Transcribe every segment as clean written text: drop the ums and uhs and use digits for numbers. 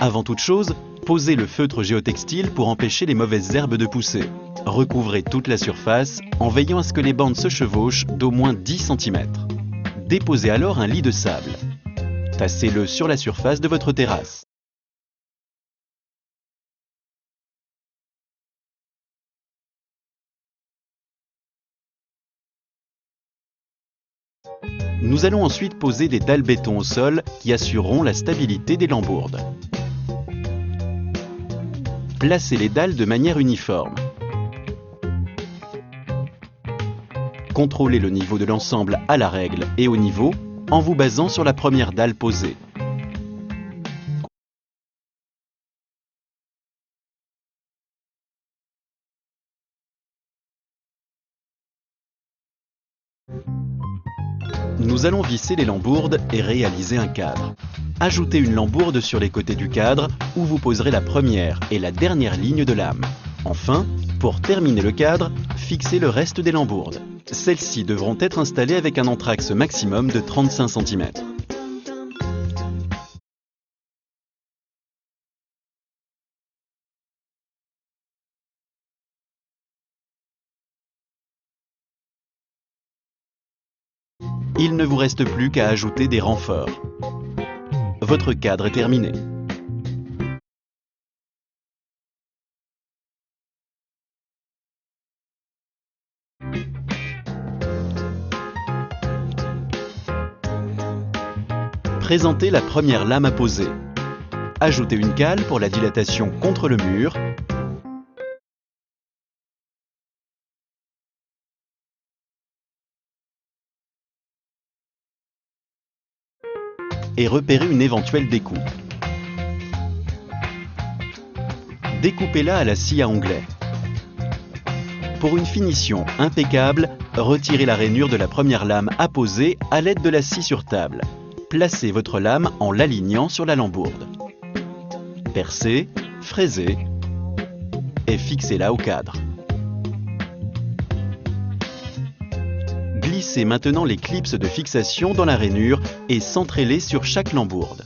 Avant toute chose, posez le feutre géotextile pour empêcher les mauvaises herbes de pousser. Recouvrez toute la surface en veillant à ce que les bandes se chevauchent d'au moins 10 cm. Déposez alors un lit de sable. Tassez-le sur la surface de votre terrasse. Nous allons ensuite poser des dalles béton au sol qui assureront la stabilité des lambourdes. Placez les dalles de manière uniforme. Contrôlez le niveau de l'ensemble à la règle et au niveau en vous basant sur la première dalle posée. Nous allons visser les lambourdes et réaliser un cadre. Ajoutez une lambourde sur les côtés du cadre où vous poserez la première et la dernière ligne de lame. Enfin, pour terminer le cadre, fixez le reste des lambourdes. Celles-ci devront être installées avec un entraxe maximum de 35 cm. Il ne vous reste plus qu'à ajouter des renforts. Votre cadre est terminé. Présentez la première lame à poser. Ajoutez une cale pour la dilatation contre le mur. Et repérez une éventuelle découpe. Découpez-la à la scie à onglet. Pour une finition impeccable, retirez la rainure de la première lame à poser à l'aide de la scie sur table. Placez votre lame en l'alignant sur la lambourde. Percez, fraisez et fixez-la au cadre. Glissez maintenant les clips de fixation dans la rainure et centrez-les sur chaque lambourde.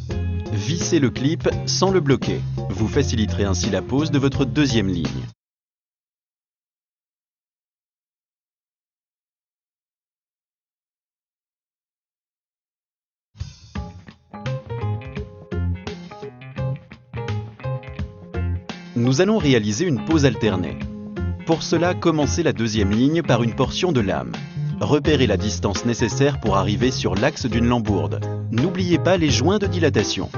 Vissez le clip sans le bloquer. Vous faciliterez ainsi la pose de votre deuxième ligne. Nous allons réaliser une pose alternée. Pour cela, commencez la deuxième ligne par une portion de lame. Repérez la distance nécessaire pour arriver sur l'axe d'une lambourde. N'oubliez pas les joints de dilatation.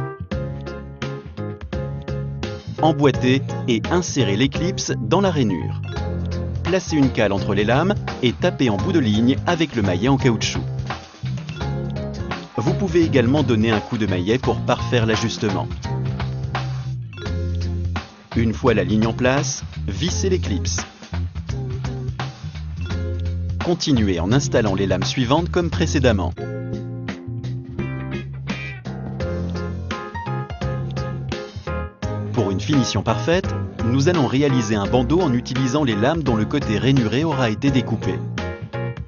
Emboîtez et insérez les clips dans la rainure. Placez une cale entre les lames et tapez en bout de ligne avec le maillet en caoutchouc. Vous pouvez également donner un coup de maillet pour parfaire l'ajustement. Une fois la ligne en place, vissez les clips. Continuez en installant les lames suivantes comme précédemment. Pour une finition parfaite, nous allons réaliser un bandeau en utilisant les lames dont le côté rainuré aura été découpé.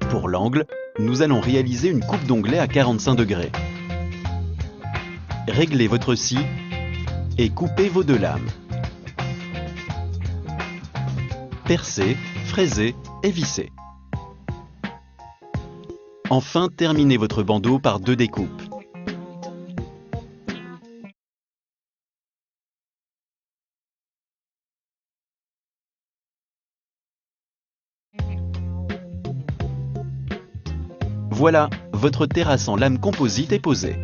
Pour l'angle, nous allons réaliser une coupe d'onglet à 45 degrés. Réglez votre scie et coupez vos deux lames. Percez, fraisez et vissez. Enfin, terminez votre bandeau par deux découpes. Voilà, votre terrasse en lame composite est posée.